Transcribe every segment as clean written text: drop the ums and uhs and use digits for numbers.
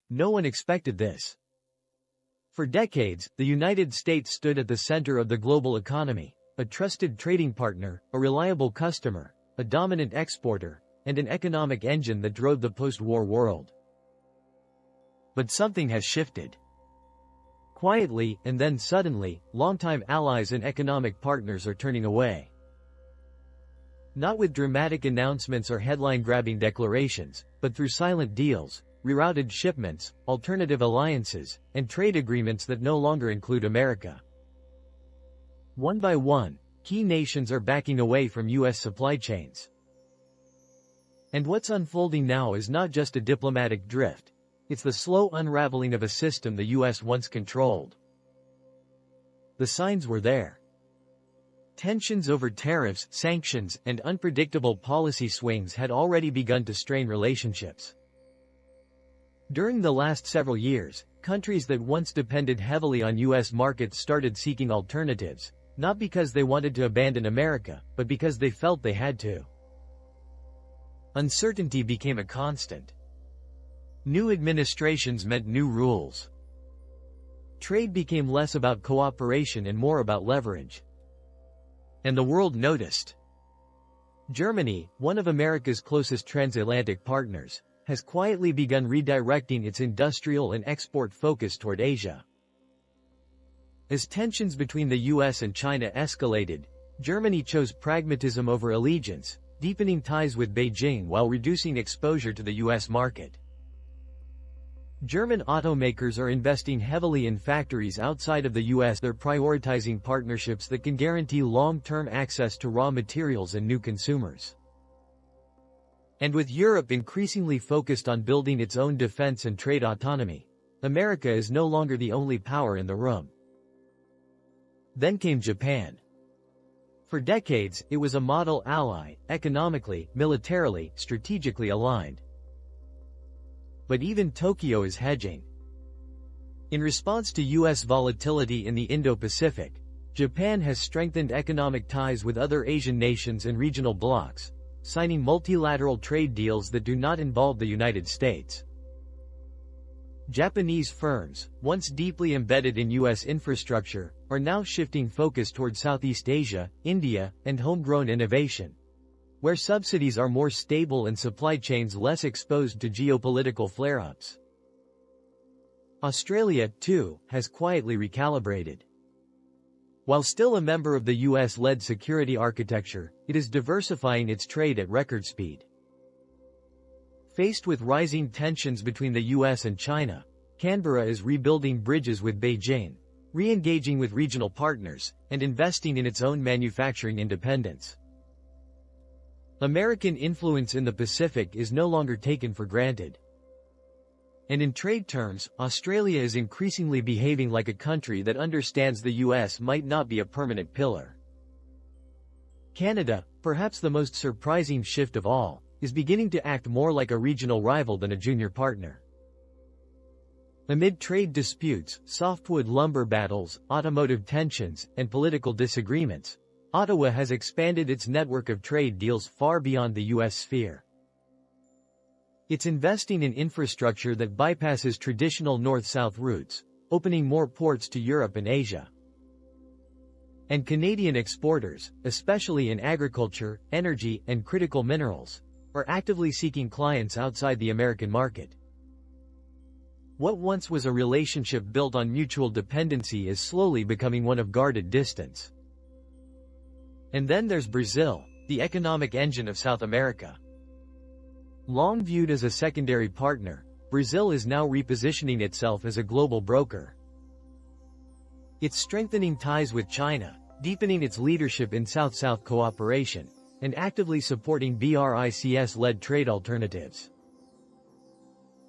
No one expected this. For decades, the United States stood at the center of the global economy, a trusted trading partner, a reliable customer, a dominant exporter, and an economic engine that drove the post-war world. But something has shifted. Quietly, and then suddenly, longtime allies and economic partners are turning away. Not with dramatic announcements or headline-grabbing declarations, but through silent deals, rerouted shipments, alternative alliances, and trade agreements that no longer include America. One by one, key nations are backing away from U.S. supply chains. And what's unfolding now is not just a diplomatic drift. It's the slow unraveling of a system the U.S. once controlled. The signs were there. Tensions over tariffs, sanctions, and unpredictable policy swings had already begun to strain relationships. During the last several years, countries that once depended heavily on U.S. markets started seeking alternatives, not because they wanted to abandon America, but because they felt they had to. Uncertainty became a constant. New administrations meant new rules. Trade became less about cooperation and more about leverage. And the world noticed. Germany, one of America's closest transatlantic partners, has quietly begun redirecting its industrial and export focus toward Asia. As tensions between the US and China escalated, Germany chose pragmatism over allegiance, deepening ties with Beijing while reducing exposure to the US market. German automakers are investing heavily in factories outside of the US. They're prioritizing partnerships that can guarantee long-term access to raw materials and new consumers. And with Europe increasingly focused on building its own defense and trade autonomy, America is no longer the only power in the room. Then came Japan. For decades, it was a model ally, economically, militarily, strategically aligned. But even Tokyo is hedging. In response to U.S. volatility in the Indo-Pacific, Japan has strengthened economic ties with other Asian nations and regional blocs, signing multilateral trade deals that do not involve the United States. Japanese firms, once deeply embedded in U.S. infrastructure, are now shifting focus toward Southeast Asia, India, and homegrown innovation, where subsidies are more stable and supply chains less exposed to geopolitical flare-ups. Australia, too, has quietly recalibrated. While still a member of the US-led security architecture, it is diversifying its trade at record speed. Faced with rising tensions between the US and China, Canberra is rebuilding bridges with Beijing, re-engaging with regional partners, and investing in its own manufacturing independence. American influence in the Pacific is no longer taken for granted. And in trade terms, Australia is increasingly behaving like a country that understands the US might not be a permanent pillar. Canada, perhaps the most surprising shift of all, is beginning to act more like a regional rival than a junior partner. Amid trade disputes, softwood lumber battles, automotive tensions, and political disagreements, Ottawa has expanded its network of trade deals far beyond the U.S. sphere. It's investing in infrastructure that bypasses traditional north-south routes, opening more ports to Europe and Asia. And Canadian exporters, especially in agriculture, energy, and critical minerals, are actively seeking clients outside the American market. What once was a relationship built on mutual dependency is slowly becoming one of guarded distance. And then there's Brazil, the economic engine of South America. Long viewed as a secondary partner, Brazil is now repositioning itself as a global broker. It's strengthening ties with China, deepening its leadership in South-South cooperation, and actively supporting BRICS-led trade alternatives.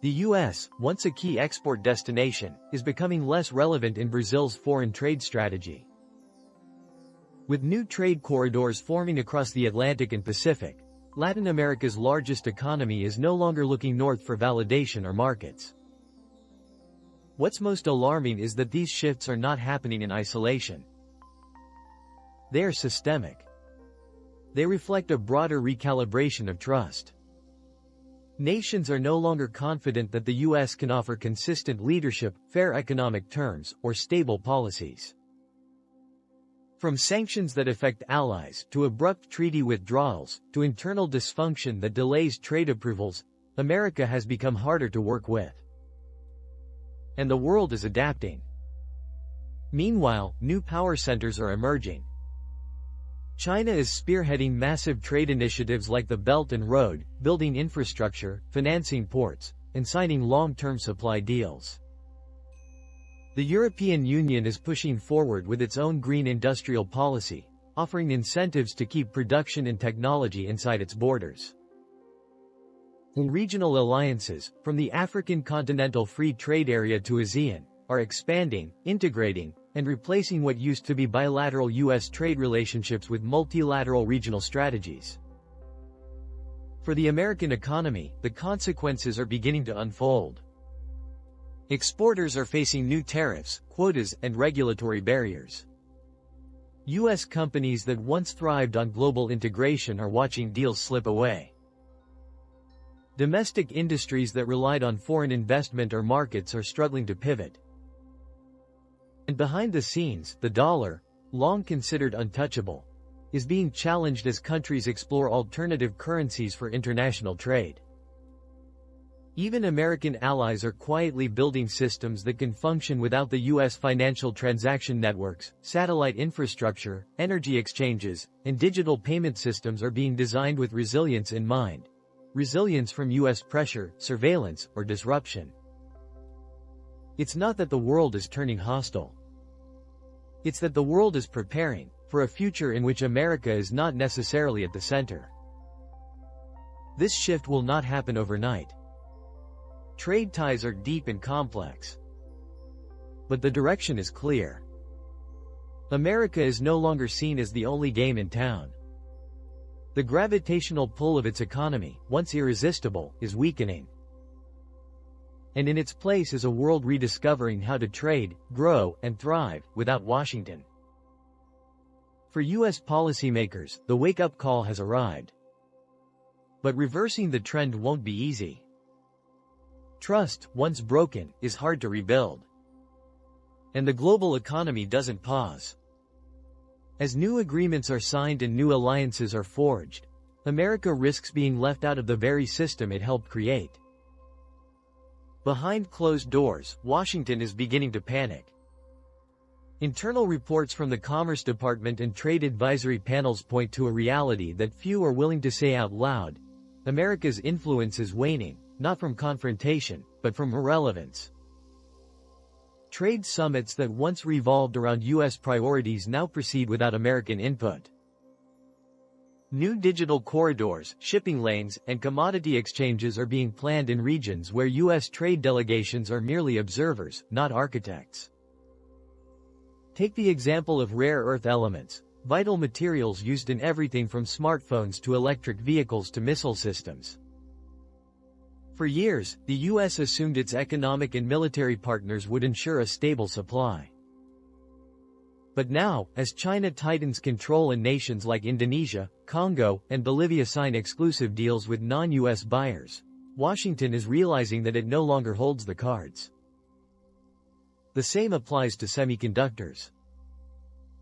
The U.S., once a key export destination, is becoming less relevant in Brazil's foreign trade strategy. With new trade corridors forming across the Atlantic and Pacific, Latin America's largest economy is no longer looking north for validation or markets. What's most alarming is that these shifts are not happening in isolation. They are systemic. They reflect a broader recalibration of trust. Nations are no longer confident that the U.S. can offer consistent leadership, fair economic terms, or stable policies. From sanctions that affect allies, to abrupt treaty withdrawals, to internal dysfunction that delays trade approvals, America has become harder to work with. And the world is adapting. Meanwhile, new power centers are emerging. China is spearheading massive trade initiatives like the Belt and Road, building infrastructure, financing ports, and signing long-term supply deals. The European Union is pushing forward with its own green industrial policy, offering incentives to keep production and technology inside its borders. And regional alliances, from the African Continental Free Trade Area to ASEAN, are expanding, integrating, and replacing what used to be bilateral U.S. trade relationships with multilateral regional strategies. For the American economy, the consequences are beginning to unfold. Exporters are facing new tariffs, quotas, and regulatory barriers. U.S. companies that once thrived on global integration are watching deals slip away. Domestic industries that relied on foreign investment or markets are struggling to pivot. And behind the scenes, the dollar, long considered untouchable, is being challenged as countries explore alternative currencies for international trade. Even American allies are quietly building systems that can function without the U.S. financial transaction networks, satellite infrastructure, energy exchanges, and digital payment systems are being designed with resilience in mind. Resilience from U.S. pressure, surveillance, or disruption. It's not that the world is turning hostile. It's that the world is preparing for a future in which America is not necessarily at the center. This shift will not happen overnight. Trade ties are deep and complex. But the direction is clear. America is no longer seen as the only game in town. The gravitational pull of its economy, once irresistible, is weakening. And in its place is a world rediscovering how to trade, grow, and thrive, without Washington. For U.S. policymakers, the wake-up call has arrived. But reversing the trend won't be easy. Trust, once broken, is hard to rebuild. And the global economy doesn't pause. As new agreements are signed and new alliances are forged, America risks being left out of the very system it helped create. Behind closed doors, Washington is beginning to panic. Internal reports from the Commerce Department and trade advisory panels point to a reality that few are willing to say out loud. America's influence is waning, not from confrontation, but from irrelevance. Trade summits that once revolved around U.S. priorities now proceed without American input. New digital corridors, shipping lanes, and commodity exchanges are being planned in regions where U.S. trade delegations are merely observers, not architects. Take the example of rare earth elements, vital materials used in everything from smartphones to electric vehicles to missile systems. For years, the U.S. assumed its economic and military partners would ensure a stable supply. But now, as China tightens control and nations like Indonesia, Congo, and Bolivia sign exclusive deals with non-U.S. buyers, Washington is realizing that it no longer holds the cards. The same applies to semiconductors.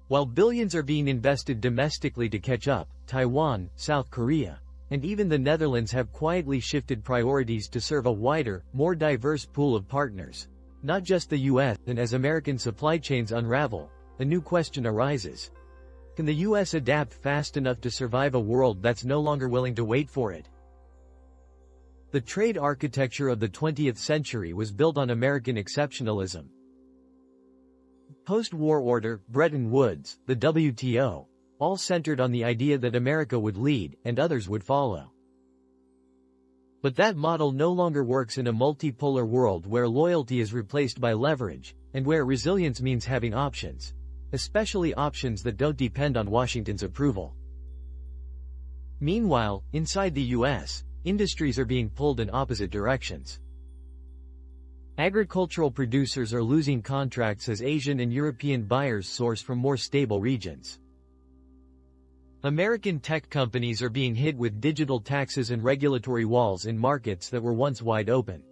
While billions are being invested domestically to catch up, Taiwan, South Korea, and even the Netherlands have quietly shifted priorities to serve a wider, more diverse pool of partners, not just the U.S. And as American supply chains unravel, a new question arises. Can the U.S. adapt fast enough to survive a world that's no longer willing to wait for it? The trade architecture of the 20th century was built on American exceptionalism. Post-war order, Bretton Woods, the WTO, all centered on the idea that America would lead, and others would follow. But that model no longer works in a multipolar world where loyalty is replaced by leverage, and where resilience means having options. Especially options that don't depend on Washington's approval. Meanwhile, inside the U.S., industries are being pulled in opposite directions. Agricultural producers are losing contracts as Asian and European buyers source from more stable regions. American tech companies are being hit with digital taxes and regulatory walls in markets that were once wide open.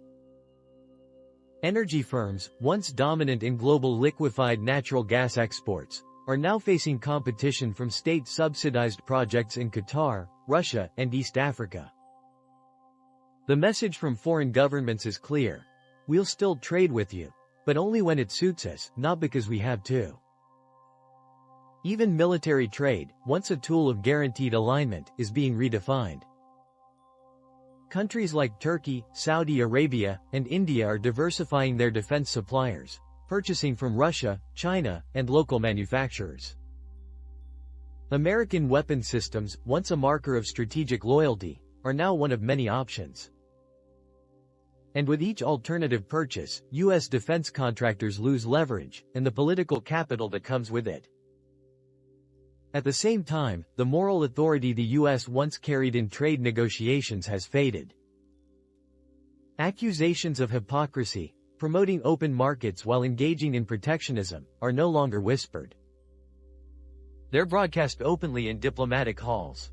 Energy firms, once dominant in global liquefied natural gas exports, are now facing competition from state-subsidized projects in Qatar, Russia, and East Africa. The message from foreign governments is clear: we'll still trade with you, but only when it suits us, not because we have to. Even military trade, once a tool of guaranteed alignment, is being redefined. Countries like Turkey, Saudi Arabia, and India are diversifying their defense suppliers, purchasing from Russia, China, and local manufacturers. American weapon systems, once a marker of strategic loyalty, are now one of many options. And with each alternative purchase, U.S. defense contractors lose leverage and the political capital that comes with it. At the same time, the moral authority the U.S. once carried in trade negotiations has faded. Accusations of hypocrisy, promoting open markets while engaging in protectionism, are no longer whispered. They're broadcast openly in diplomatic halls.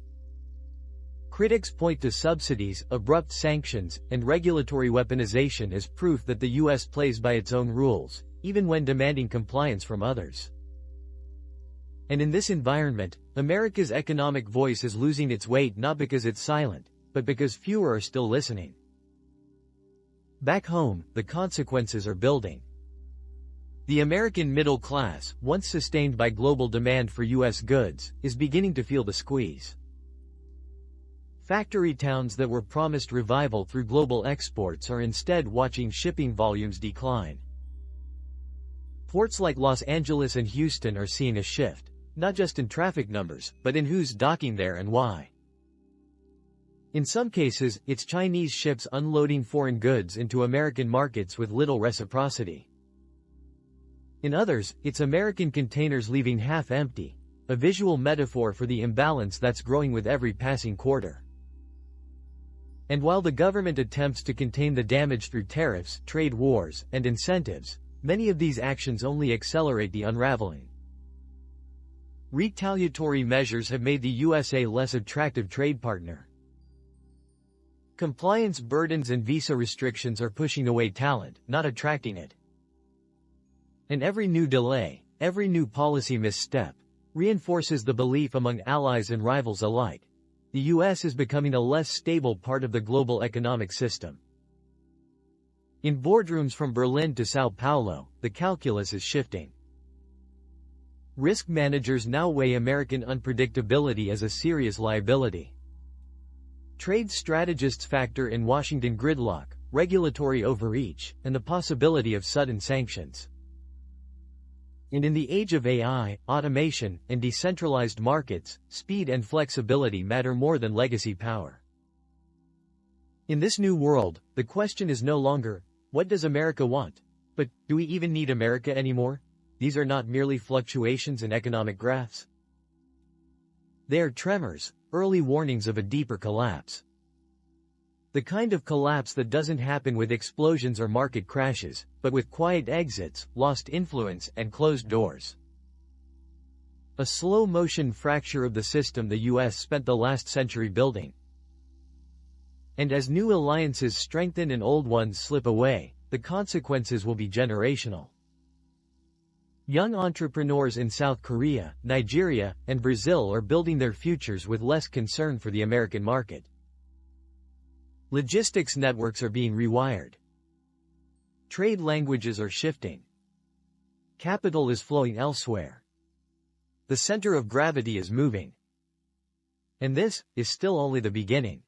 Critics point to subsidies, abrupt sanctions, and regulatory weaponization as proof that the U.S. plays by its own rules, even when demanding compliance from others. And in this environment, America's economic voice is losing its weight not because it's silent, but because fewer are still listening. Back home, the consequences are building. The American middle class, once sustained by global demand for U.S. goods, is beginning to feel the squeeze. Factory towns that were promised revival through global exports are instead watching shipping volumes decline. Ports like Los Angeles and Houston are seeing a shift, not just in traffic numbers, but in who's docking there and why. In some cases, it's Chinese ships unloading foreign goods into American markets with little reciprocity. In others, it's American containers leaving half empty, a visual metaphor for the imbalance that's growing with every passing quarter. And while the government attempts to contain the damage through tariffs, trade wars, and incentives, many of these actions only accelerate the unraveling. Retaliatory measures have made the USA less attractive trade partner. Compliance burdens and visa restrictions are pushing away talent, not attracting it. And every new delay, every new policy misstep, reinforces the belief among allies and rivals alike: the U.S. is becoming a less stable part of the global economic system. In boardrooms from Berlin to Sao Paulo, the calculus is shifting. Risk managers now weigh American unpredictability as a serious liability. Trade strategists factor in Washington gridlock, regulatory overreach, and the possibility of sudden sanctions. And in the age of AI, automation, and decentralized markets, speed and flexibility matter more than legacy power. In this new world, the question is no longer, what does America want? But, do we even need America anymore? These are not merely fluctuations in economic graphs. They are tremors, early warnings of a deeper collapse. The kind of collapse that doesn't happen with explosions or market crashes, but with quiet exits, lost influence, and closed doors. A slow-motion fracture of the system the U.S. spent the last century building. And as new alliances strengthen and old ones slip away, the consequences will be generational. Young entrepreneurs in South Korea, Nigeria, and Brazil are building their futures with less concern for the American market. Logistics networks are being rewired. Trade languages are shifting. Capital is flowing elsewhere. The center of gravity is moving. And this is still only the beginning.